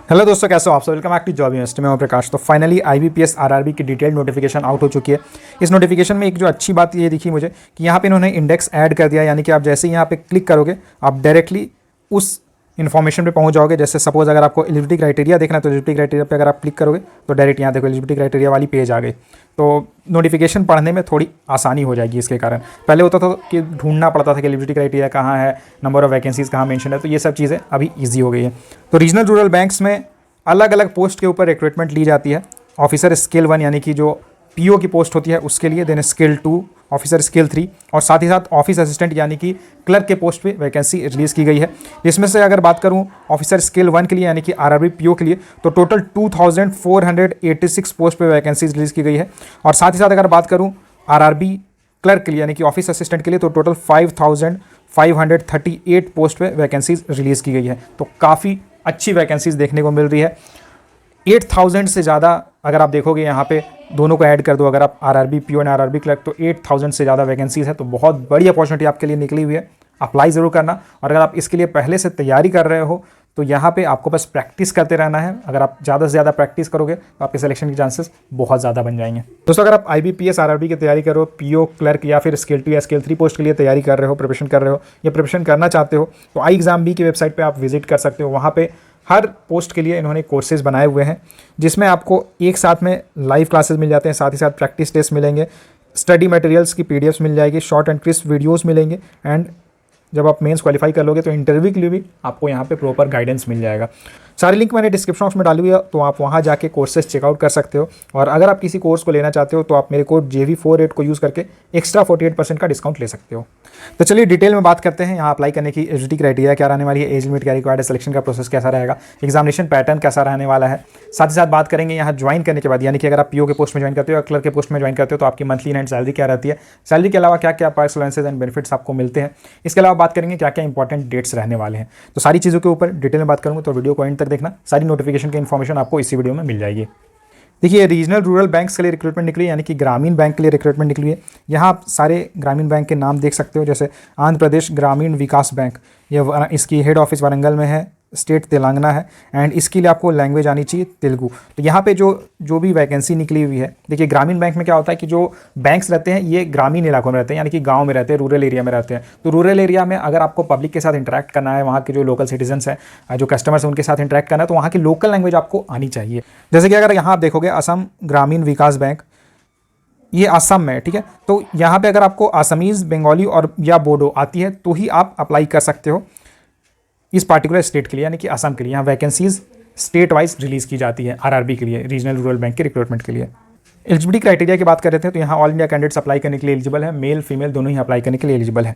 Hello दोस्तों, कैसे हो आप सब। Welcome back to job university में। प्रकाश। तो फाइनली आईबीपीएस आरआरबी की डिटेल्ड नोटिफिकेशन आउट हो चुकी है। इस नोटिफिकेशन में एक जो अच्छी बात ये दिखी मुझे कि यहाँ पे इन्होंने इंडेक्स ऐड कर दिया, यानी कि आप जैसे ही यहाँ पे क्लिक करोगे आप डायरेक्टली उस इन्फॉर्मेशन पे पहुंच जाओगे। जैसे सपोज अगर आपको एलिजिबिलिटी क्राइटेरिया देखना है तो एलिजिबिलिटी क्राइटेरिया पे अगर आप क्लिक करोगे तो डायरेक्ट यहाँ देखो एलिजिबिलिटी क्राइटेरिया वाली पेज आ गई। तो नोटिफिकेशन पढ़ने में थोड़ी आसानी हो जाएगी इसके कारण। पहले होता था कि ढूंढना पड़ता था कि एलिजिबिलिटी क्राइटेरिया कहाँ है, नंबर ऑफ वैकेंसीज कहाँ मेंशन है। तो ये सब चीज़ें अभी ईजी हो गई है। तो रीजनल रूरल बैंक्स में अलग अलग पोस्ट के ऊपर रिक्रूटमेंट ली जाती है। ऑफिसर स्केल 1 यानी कि जो पीओ की पोस्ट होती है उसके लिए, देन स्केल 2, ऑफिसर स्केल 3 और साथ ही साथ ऑफिस असिस्टेंट यानी कि क्लर्क के पोस्ट पे वैकेंसी रिलीज़ की गई है। इसमें से अगर बात करूं ऑफिसर स्केल 1 के लिए यानी कि आरआरबी पीओ के लिए तो टोटल 2486 पोस्ट पे वैकेंसी रिलीज़ की गई है। और साथ ही साथ अगर बात करूं आरआरबी क्लर्क के लिए यानी कि ऑफिस असिस्टेंट के लिए तो टोटल 5538 पोस्ट पे वैकेंसीज रिलीज़ की गई है। तो काफ़ी अच्छी वैकेंसीज देखने को मिल रही है। 8000 से ज़्यादा अगर आप देखोगे यहाँ पे दोनों को ऐड कर दो, अगर आप RRB PO and RRB clerk, तो 8000 से ज़्यादा वैकेंसीज है। तो बहुत बड़ी अपॉर्चुनिटी आपके लिए निकली हुई है। अप्लाई ज़रूर करना। और अगर आप इसके लिए पहले से तैयारी कर रहे हो तो यहाँ पे आपको बस प्रैक्टिस करते रहना है। अगर आप ज़्यादा से ज़्यादा प्रैक्टिस करोगे तो आपके सिलेक्शन के चांसेस बहुत ज़्यादा बन जाएंगे। दोस्तों, अगर आप आईबीपीएस आरआरबी की तैयारी कर रहे हो, पीओ क्लर्क या फिर स्केल 2 या स्केल 3 पोस्ट के लिए तैयारी कर रहे हो, प्रिपरेशन कर रहे हो या प्रिपरेशन करना चाहते हो तो आई एग्जाम बी की वेबसाइट पर आप विजिट कर सकते हो। वहाँ पर हर पोस्ट के लिए इन्होंने कोर्सेज बनाए हुए हैं जिसमें आपको एक साथ में लाइव क्लासेस मिल जाते हैं, साथ ही साथ प्रैक्टिस टेस्ट मिलेंगे, स्टडी मटेरियल्स की पीडीएफ्स मिल जाएगी, शॉर्ट एंड क्रिस्प वीडियोस मिलेंगे एंड जब आप मेंस क्वालिफाई कर लोगे तो इंटरव्यू के लिए भी आपको यहाँ पे प्रॉपर गाइडेंस मिल जाएगा। सारी लिंक मैंने डिस्क्रिप्शन बॉक्स में डाली हुई है, तो आप वहाँ जाके कोर्सेज चेकआउट कर सकते हो। और अगर आप किसी कोर्स को लेना चाहते हो तो आप मेरे कोड JV48 को यूज़ करके एक्स्ट्रा 48% का डिस्काउंट ले सकते हो। तो चलिए डिटेल में बात करते हैं यहाँ अप्लाई करने की एलिजिबिलिटी क्राइटेरिया क्या रहने वाली है, एज लिमिट क्या रिक्वायर्ड है, सिलेक्शन का प्रोसेस कैसा रहेगा, एग्जामिनेशन पैटर्न कैसा रहने वाला है। साथ ही साथ बात करेंगे यहाँ ज्वाइन करने के बाद, यानी कि अगर आप पीओ के पोस्ट में ज्वाइन करते हो या क्लर्क के पोस्ट में ज्वाइन करते हो तो आपकी मंथली नेट सैलरी क्या रहती है, सैलरी के अलावा क्या क्या पर्क्स अलाउंसेस एंड बेनिफिट्स आपको मिलते हैं। इसके अलावा बात करेंगे क्या क्या इंपॉर्टेंट डेट्स रहने वाले हैं। तो सारी चीज़ों के ऊपर डिटेल में बात करूँगा तो वीडियो को एंड तक देखना। सारी नोटिफिकेशन की इन्फॉर्मेशन आपको इसी वीडियो में मिल जाएगी। देखिए, रीजनल रूरल बैंक्स के लिए रिक्रूटमेंट निकली है, यानी कि ग्रामीण बैंक के लिए रिक्रूटमेंट निकली है। यहाँ आप सारे ग्रामीण बैंक के नाम देख सकते हो, जैसे आंध्र प्रदेश ग्रामीण विकास बैंक, ये इसकी हेड ऑफिस वारंगल में है, स्टेट तेलंगाना है एंड इसके लिए आपको लैंग्वेज आनी चाहिए तेलुगु। तो यहाँ पे जो भी वैकेंसी निकली हुई है, देखिए ग्रामीण बैंक में क्या होता है कि जो बैंक्स रहते हैं ये ग्रामीण इलाकों में रहते हैं, यानी कि गांव में रहते हैं, रूरल एरिया में रहते हैं। तो रूरल एरिया में अगर आपको पब्लिक के साथ इंटरेक्ट करना है, वहाँ के जो लोकल सिटीजन्स हैं, जो कस्टमर्स हैं, उनके साथ इंटरेक्ट करना है तो वहाँ की लोकल लैंग्वेज आपको आनी चाहिए। जैसे कि अगर यहाँ आप देखोगे असम ग्रामीण विकास बैंक, ये असम में, ठीक है। तो यहाँ पे अगर आपको असमीज़, बंगाली और या बोडो आती है तो ही आप अप्लाई कर सकते हो इस पार्टिकुलर स्टेट के लिए, यानी कि असम के लिए। यहाँ वैकेंसीज स्टेट वाइज रिलीज़ की जाती है आरआरबी के लिए, रीजनल रूरल बैंक के रिक्रूटमेंट के लिए। एलिजिबिलिटी क्राइटेरिया की बात कर रहे थे तो यहाँ ऑल इंडिया कैंडिडेट्स अप्लाई करने के लिए एलिजिबल है, मेल फीमेल दोनों ही अप्लाई करने के लिए एलिजिबल है।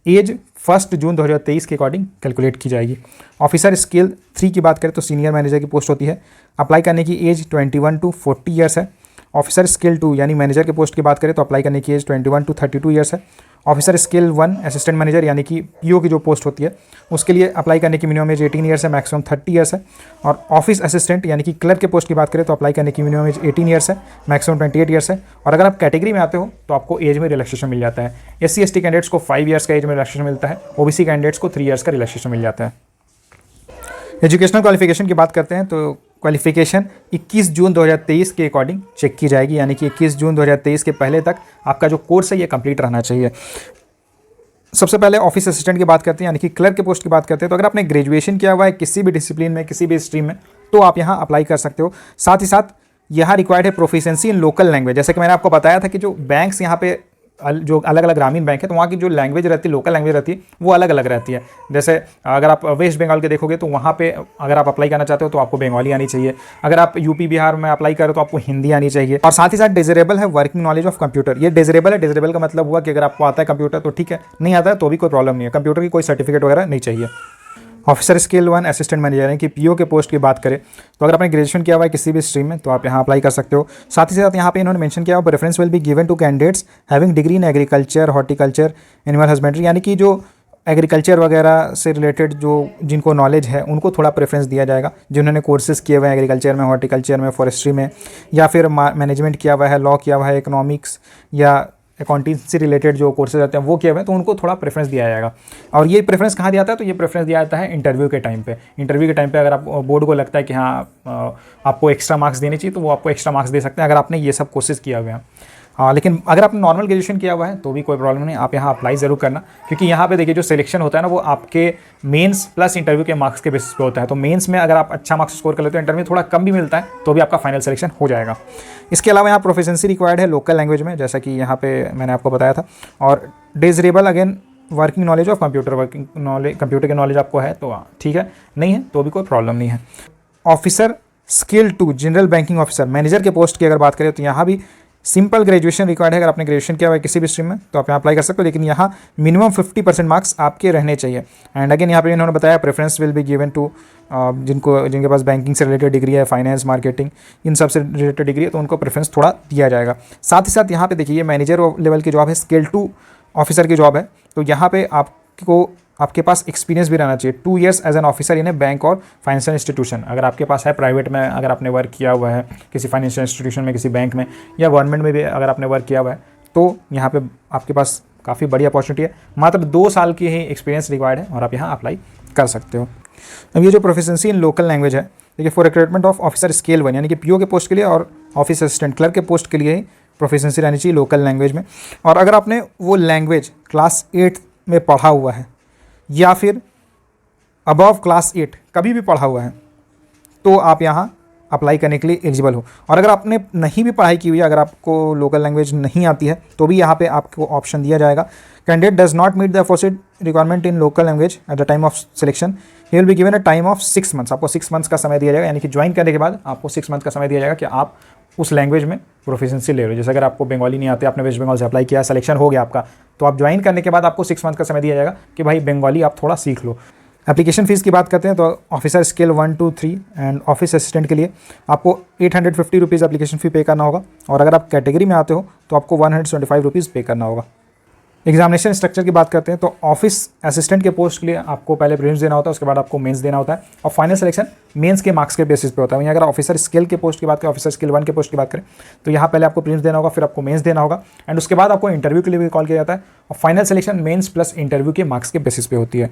एज 1 जून 2023 के अकॉर्डिंग कैलकुलेट की जाएगी। ऑफिसर स्केल 3 की बात करें तो सीनियर मैनेजर की पोस्ट होती है। अप्लाई करने की एज 21 to 40 ईयर्स है। ऑफिसर स्केल 2 यानी मैनेजर के पोस्ट की बात करें तो अप्लाई करने की एज 21 to 32 ईयर्स है। ऑफिसर स्केल 1 असिस्टेंट मैनेजर यानी कि पीओ की जो पोस्ट होती है उसके लिए अप्लाई करने की मिनिमम एज 18 ईयर्स है, मैक्सिमम 30 ईयर्स है। और ऑफिस असिस्टेंट यानी कि क्लर्क के पोस्ट की बात करें तो अप्लाई करने की मिनिमम एज 18 ईयर्स है, मैक्सिमम 28 ईयर्स है। और अगर आप कैटेगरी में आते हो तो आपको एज में रिलैक्सेशन मिल जाता है। SC/ST कैंडिडेट्स को 5 ईयर्स का एज में रिलैक्सेशन मिलता है, OBC कैंडिडेट्स को 3 ईयर्स का रिलैक्सेशन मिल जाता है। एजुकेशनल क्वालिफिकेशन की बात करते हैं तो क्वालिफिकेशन 21 जून 2023 के अकॉर्डिंग चेक की जाएगी, यानी कि 21 जून 2023 के पहले तक आपका जो कोर्स है ये कंप्लीट रहना चाहिए। सबसे पहले ऑफिस असिस्टेंट की बात करते हैं, यानी कि क्लर्क के पोस्ट की बात करते हैं तो अगर आपने ग्रेजुएशन किया हुआ है किसी भी डिसिप्लिन में, किसी भी स्ट्रीम में, तो आप यहाँ अप्लाई कर सकते हो। साथ ही साथ यहाँ रिक्वायर्ड है प्रोफिशिएंसी इन लोकल लैंग्वेज। जैसे कि मैंने आपको बताया था कि जो बैंक्स यहाँ पे जो अलग अलग ग्रामीण बैंक है तो वहाँ की जो लैंग्वेज रहती है, लोकल लैंग्वेज रहती है, वो अलग अलग रहती है। जैसे अगर आप वेस्ट बंगाल के देखोगे तो वहाँ पे अगर आप अप्लाई करना चाहते हो तो आपको बंगाली आनी चाहिए। अगर आप यूपी बिहार में अप्लाई करो तो आपको हिंदी आनी चाहिए। और साथ ही साथ डिजरेबल है वर्किंग नॉलेज ऑफ कंप्यूटर। ये डिजरेबल है, डिजरेबल का मतलब हुआ कि अगर आपको आता है कंप्यूटर तो ठीक है, नहीं आता है तो भी कोई प्रॉब्लम नहीं है, कंप्यूटर की कोई सर्टिफिकेट वगैरह नहीं चाहिए। ऑफिसर स्केल 1 असिस्टेंट मैनेजर यानी कि पीओ के पोस्ट की बात करें तो अगर आपने ग्रेजुएशन किया हुआ है किसी भी स्ट्रीम में तो आप यहाँ अप्लाई कर सकते हो। साथ ही साथ यहाँ पे इन्होंने मेंशन किया हुआ preference will be given to candidates having degree in agriculture, horticulture, animal husbandry, यानी कि जो एग्रीकल्चर वगैरह से रिलेटेड जो जिनको नॉलेज है उनको थोड़ा प्रेफरेंस दिया जाएगा। जिन्होंने कोर्सेज किए हुए हैं एग्रीकल्चर में, हॉर्टिकल्चर में, फॉरेस्ट्री में, या फिर मैनेजमेंट किया हुआ है, लॉ किया हुआ है, इकोनॉमिक्स या अकाउंटेंसी रिलेटेड जो कोर्सेज रहते हैं वो किए हुए हैं, तो उनको थोड़ा प्रेफरेंस दिया जाएगा। और ये प्रेफरेंस कहाँ दिया जाता है? तो ये प्रेफरेंस दिया जाता है इंटरव्यू के टाइम पे। इंटरव्यू के टाइम पे अगर आप बोर्ड को लगता है कि हाँ आपको एक्स्ट्रा मार्क्स देने चाहिए, तो वो आपको एक्स्ट्रा मार्क्स दे सकते हैं अगर आपने ये सब कोर्सेज किया हुआ है। लेकिन अगर आपने नॉर्मल ग्रेजुएशन किया हुआ है तो भी कोई प्रॉब्लम नहीं, आप यहाँ अप्लाई ज़रूर करना, क्योंकि यहाँ पे देखिए जो सिलेक्शन होता है ना वो आपके मेंस प्लस इंटरव्यू के मार्क्स के बेसिस पे होता है। तो मेंस में अगर आप अच्छा मार्क्स स्कोर कर लेते हो, इंटरव्यू थोड़ा कम भी मिलता है, तो भी आपका फाइनल सिलेक्शन हो जाएगा। इसके अलावा यहाँ प्रोफिशिएंसी रिक्वायर्ड है लोकल लैंग्वेज में, जैसा कि यहाँ पे मैंने आपको बताया था, और desirable again working knowledge of computer, working knowledge computer की नॉलेज आपको है तो ठीक है, नहीं है तो भी कोई प्रॉब्लम नहीं है। Officer skill 2 general banking officer manager के पोस्ट की अगर बात करें तो यहाँ भी सिंपल ग्रेजुएशन रिक्वायर्ड है। अगर आपने ग्रेजुएशन किया हुआ है किसी भी स्ट्रीम में तो आप यहाँ अप्लाई कर सकते हो, लेकिन यहाँ मिनिमम 50% मार्क्स आपके रहने चाहिए। एंड अगेन यहाँ पे इन्होंने बताया preference will be given to जिनके पास बैंकिंग से रिलेटेड डिग्री है, फाइनेंस, मार्केटिंग, इन सब से रिलेटेड डिग्री है, तो उनको प्रेफरेंस थोड़ा दिया जाएगा। साथ ही साथ यहाँ पे देखिए मैनेजर लेवल की जॉब है, स्किल 2 ऑफिसर की जॉब है, तो यहाँ पे आपके पास एक्सपीरियंस भी रहना चाहिए 2 years as an officer in a bank और फाइनेंशियल इंस्टीट्यूशन। अगर आपके पास है प्राइवेट में, अगर आपने वर्क किया हुआ है किसी फाइनेंशियल इंस्टीट्यूशन में, किसी बैंक में या गवर्नमेंट में भी अगर आपने वर्क किया हुआ है, तो यहाँ पे आपके पास काफ़ी बड़ी अपॉर्चुनिटी है। मात्र 2 साल की ही एक्सपीरियंस रिक्वायर्ड है और आप यहाँ अप्लाई कर सकते हो। अब ये जो प्रोफिशिएंसी इन लोकल लैंग्वेज है, देखिए for recruitment of officer scale 1 यानी कि पीओ के पोस्ट के लिए और ऑफिस असिस्टेंट क्लर्क के पोस्ट के लिए ही प्रोफिशिएंसी रहनी चाहिए लोकल लैंग्वेज में। और अगर आपने वो लैंग्वेज क्लास 8 में पढ़ा हुआ है या फिर अबव क्लास 8 कभी भी पढ़ा हुआ है, तो आप यहाँ अप्लाई करने के लिए एलिजिबल हो। और अगर आपने नहीं भी पढ़ाई की हुई है, अगर आपको लोकल लैंग्वेज नहीं आती है, तो भी यहाँ पे आपको ऑप्शन दिया जाएगा। Candidate does not meet the aforesaid requirement in local language at the time of selection, he will be given a time of 6 months। आपको 6 months का समय दिया जाएगा, यानी कि ज्वाइन करने के बाद आपको 6 months का समय दिया जाएगा कि आप उस लैंग्वेज में प्रोफिशिएंसी ले रहे हो। जैसे अगर आपको बंगाली नहीं आते, आपने वेस्ट बंगाल से अप्लाई किया, सिलेक्शन हो गया आपका, तो आप ज्वाइन करने के बाद आपको 6 months का समय दिया जाएगा कि भाई बंगाली आप थोड़ा सीख लो। एप्लीकेशन फ़ीस की बात करते हैं तो officer scale 1 to 3 and office assistant के लिए आपको 850 रुपीज़ एप्लीकेशन फ़ी पे करना होगा, और अगर आप कैटेगरी में आते हो तो आपको 175 रुपीज़ पे करना होगा। एग्जामिनेशन स्ट्रक्चर की बात करते हैं तो ऑफिस असिस्टेंट के पोस्ट के लिए आपको पहले प्रीलिम्स देना होता है, उसके बाद आपको मेंस देना होता है, और फाइनल सिलेक्शन मेंस के मार्क्स के बेसिस पे होता है। वहीं अगर ऑफिसर स्किल के पोस्ट की बात करें, ऑफिसर स्किल 1 के पोस्ट की बात करें, तो यहाँ पहले आपको प्रीलिम्स देना होगा, फिर आपको मेंस देना होगा, एंड उसके बाद आपको इंटरव्यू के लिए भी कॉल किया जाता है, और final selection mains plus interview के मार्क्स के बेसिस पे होती है।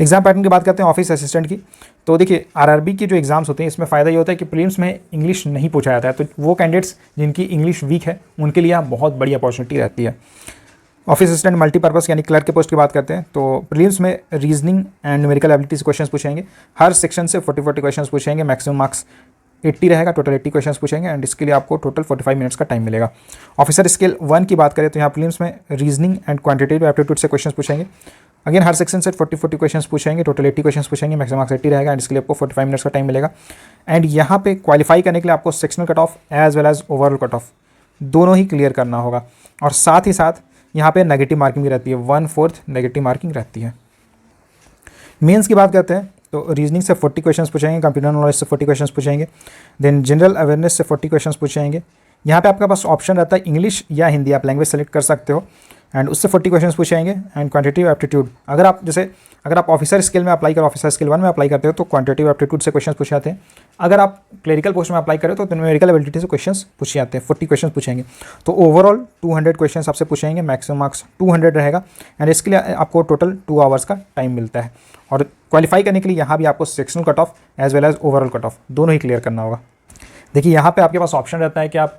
एग्जाम पैटर्न की बात करते हैं ऑफिस असिस्टेंट की, तो देखिए आरआरबी की जो एग्जाम्स होते हैं इसमें फ़ायदा ये होता है कि प्रीलिम्स में इंग्लिश नहीं पूछा जाता है, तो वो कैंडिडेट्स जिनकी इंग्लिश वीक है उनके लिए यहाँ बहुत बड़ी अपॉर्चुनिटी रहती है। ऑफिस असिस्टेंट मल्टीपर्पज़ यानी क्लर्क के पोस्ट की बात करते हैं तो प्रीलिम्स में रीजनिंग एंड न्यूमेरिकल एबिलिटी से क्वेश्चंस पूछेंगे, हर सेक्शन से 40 क्वेश्चंस पूछेंगे, मैक्सिमम मार्क्स 80 रहेगा, टोटल 80 क्वेश्चंस पूछेंगे, एंड इसके लिए आपको टोटल 45 मिनट्स का टाइम मिलेगा। ऑफिसर स्केल 1 की बात करें तो यहाँ प्रीलिम्स में रीजनिंग एंड क्वांटिटेटिव एप्टीट्यूड से क्वेश्चंस पूछेंगे, अगेन हर सेक्शन से 40 क्वेश्चंस पूछेंगे, टोटल 80 क्वेश्चंस पूछेंगे, मैक्सिमम मार्क्स 80 रहेगा, एंड इसके लिए आपको 45 मिनट्स का टाइम मिलेगा। एंड यहाँ पे क्वालिफाई करने के लिए आपको sectional cut off as well as overall cut off दोनों ही क्लियर करना होगा, और साथ ही साथ यहाँ पे नेगेटिव मार्किंग भी रहती है, 1/4 नेगेटिव मार्किंग रहती है। मेंस की बात करते हैं तो रीजनिंग से 40 क्वेश्चंस पूछेंगे, कंप्यूटर नॉलेज से 40 क्वेश्चंस पूछेंगे, देन जनरल अवेयरनेस से 40 क्वेश्चंस पूछेंगे। यहाँ पे आपके पास ऑप्शन रहता है इंग्लिश या हिंदी, आप लैंग्वेज सेलेक्ट कर सकते हो, एंड उससे 40 क्वेश्चंस पूछेंगे। एंड क्वांटिटेटिव एप्टीट्यूड अगर आप ऑफिसर स्किल में अप्लाई करो, ऑफिसर स्किल 1 में अप्लाई करते हो तो क्वांटिटेटिव एप्टीट्यूड से क्वेश्चंस पूछे जाते हैं। अगर आप क्लरिकल पोस्ट में अप्लाई करो तो न्यूमेरिकल एबिलिटी से क्वेश्चंस पूछे जाते हैं, 40 क्वेश्चंस पूछेंगे, तो ओवरऑल 200 क्वेश्चंस आपसे पूछेंगे, मैक्सिमम मार्क्स 200 रहेगा, एंड इसके लिए आपको टोटल 2 आवर्स का टाइम मिलता है। और क्वालिफाई करने के लिए यहाँ भी आपको sectional cut off as well as overall cut off दोनों ही क्लियर करना होगा। देखिए यहाँ पे आपके पास ऑप्शन रहता है कि आप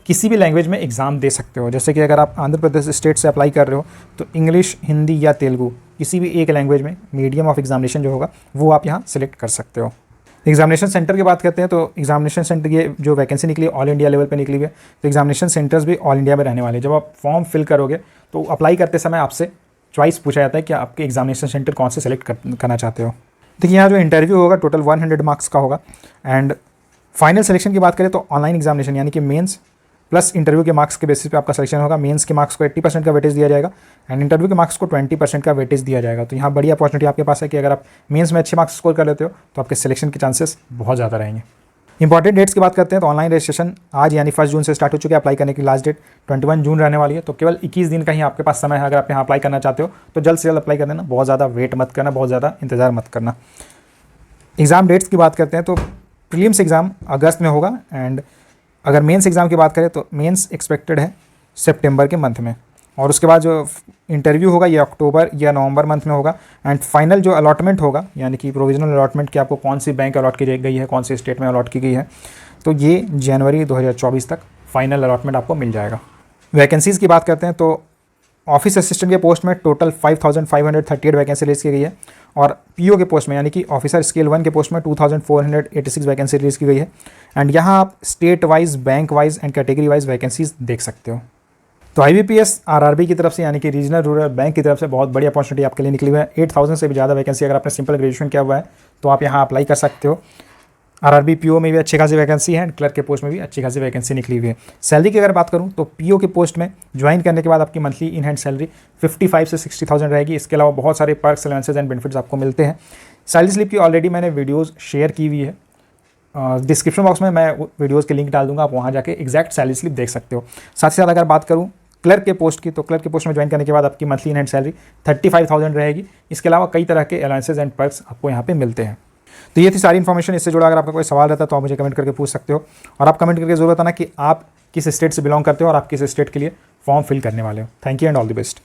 किसी भी लैंग्वेज में एग्ज़ाम दे सकते हो, जैसे कि अगर आप आंध्र प्रदेश स्टेट से अप्लाई कर रहे हो तो इंग्लिश, हिंदी या तेलुगु किसी भी एक लैंग्वेज में मीडियम ऑफ एग्जामिनेशन जो होगा वो आप यहाँ सेलेक्ट कर सकते हो। एग्जामिनेशन सेंटर की बात करते हैं तो एग्जामिनेशन सेंटर की जो वैकेंसी निकली ऑल इंडिया लेवल पे निकली हुई है, तो एग्जामिनेशन सेंटर्स भी ऑल इंडिया में रहने वाले हैं। जब आप फॉर्म फिल करोगे तो अप्लाई करते समय आपसे चॉइस पूछा जाता है कि आपके एग्जामिनेशन सेंटर कौन से सेलेक्ट करना चाहते हो। देखिए यहाँ जो इंटरव्यू होगा टोटल 100 मार्क्स का होगा, एंड फाइनल सिलेक्शन की बात करें तो ऑनलाइन एग्जामिनेशन यानी कि मेंस प्लस इंटरव्यू के मार्क्स के बेसिस पे आपका सिलेक्शन होगा। मेंस के मार्क्स को 80% का वेटेज दिया जाएगा, एंड इंटरव्यू के मार्क्स को 20% का वेटेज दिया जाएगा। तो यहाँ बड़ी अपॉर्चुनिटी आपके पास है कि अगर आप मेंस में अच्छे मार्क्स स्कोर कर लेते हो तो आपके सिलेक्शन के चांसेस बहुत ज़्यादा रहेंगे। इंपॉर्टेंट डेट्स की बात करते हैं तो ऑनलाइन रजिस्ट्रेशन आज यानी 1 जून से स्टार्ट हो चुके हैं। अप्लाई करने की लास्ट डेट 21 जून रहने वाली है, तो केवल 21 दिन का ही आपके पास समय है। अगर आप यहाँ अप्लाई करना चाहते हो तो जल्द से जल्द अप्लाई कर देना, बहुत ज़्यादा वेट मत करना, बहुत ज़्यादा इंतजार मत करना। एग्ज़ाम डेट्स की बात करते हैं तो प्रीलिम्स एग्ज़ाम अगस्त में होगा, एंड अगर मेंस एग्ज़ाम की बात करें तो मेंस एक्सपेक्टेड है सितंबर के मंथ में, और उसके बाद जो इंटरव्यू होगा ये अक्टूबर या नवंबर मंथ में होगा। एंड फाइनल जो अलॉटमेंट होगा, यानी कि प्रोविजनल अलॉटमेंट कि आपको कौन सी बैंक अलॉट की गई है, कौन सी स्टेट में अलॉट की गई है, तो ये जनवरी 2024 तक फाइनल अलॉटमेंट आपको मिल जाएगा। वैकेंसीज़ की बात करते हैं तो ऑफिस असिस्टेंट के पोस्ट में टोटल 5538 वैकेंसी रिलीज़ की गई है, और पीओ के पोस्ट में यानी कि ऑफिसर स्केल 1 के पोस्ट में 2486 वैकेंसी रिलीज़ की गई है। एंड यहाँ आप state wise, bank wise and category wise vacancies देख सकते हो। तो IBPS RRB की तरफ से यानी कि रीजनल रूरल बैंक की तरफ से बहुत बड़ी अपॉर्चुनिटी आपके लिए निकली हुई है। 8000 से भी ज़्यादा वैकेंसी, अगर आपने सिंपल ग्रेजुएशन किया हुआ है तो आप यहाँ अप्लाई कर सकते हो। RRB PO में भी अच्छी खासी वैकेंसी है, एंड क्लर्क के पोस्ट में भी अच्छी खासी वैकेंसी निकली हुई है। सैलरी की अगर बात करूँ तो PO के पोस्ट में ज्वाइन करने के बाद आपकी मंथली इन हैंड सैलरी 55 से 60,000 रहेगी। इसके अलावा बहुत सारे पर्क्स, अलाउंसेस एंड बेनिफिट्स आपको मिलते हैं। सैलरी स्लिप की ऑलरेडी मैंने वीडियोज़ शेयर की हुई है, डिस्क्रिप्शन बॉक्स में मैं वीडियोज़ के लिंक डाल दूंगा, आप वहाँ जाके एग्जैक्ट सैलरी स्लिप देख सकते हो। साथ ही साथ अगर बात करूँ क्लर्क के पोस्ट की, तो क्लर्क के पोस्ट में ज्वाइन करने के बाद आपकी मंथली इन हैंड सैलरी 35,000 रहेगी। इसके अलावा कई तरह के अलाउंसेस एंड पर्क्स आपको यहाँ पे मिलते हैं। तो ये थी सारी इन्फॉर्मेशन। इससे जुड़ा अगर आपका कोई सवाल रहता है तो आप मुझे कमेंट करके पूछ सकते हो, और आप कमेंट करके ज़रूर बताना कि आप किस स्टेट से बिलोंग करते हो और आप किस स्टेट के लिए फॉर्म फिल करने वाले हो। Thank you and all the best.